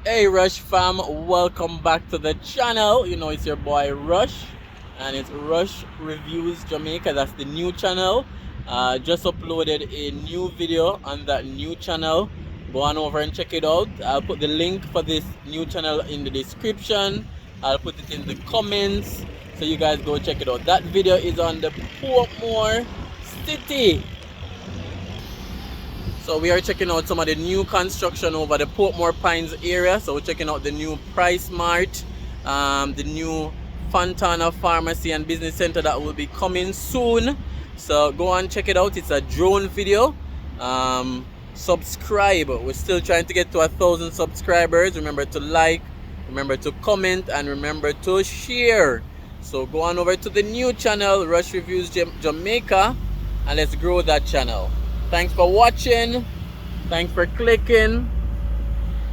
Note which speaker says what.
Speaker 1: Hey Rush fam, welcome back to the channel. You know it's your boy Rush, and it's Rush Reviews Jamaica. That's the new channel. Just uploaded a new video on that new channel. Go on over and check it out. I'll put the link for this new channel in the description. I'll put it in the comments, so you guys go check it out. That video is on the Portmore City. So we are checking out some of the new construction over the Portmore Pines area. So we're checking out the new Price Mart, the new Fontana Pharmacy and Business Center that will be coming soon. So go and check it out. It's a drone video. Subscribe. We're still trying to get to 1,000 subscribers. Remember to like, remember to comment, and remember to share. So go on over to the new channel, Rush Reviews Jamaica, and let's grow that channel. Thanks for watching. Thanks for clicking.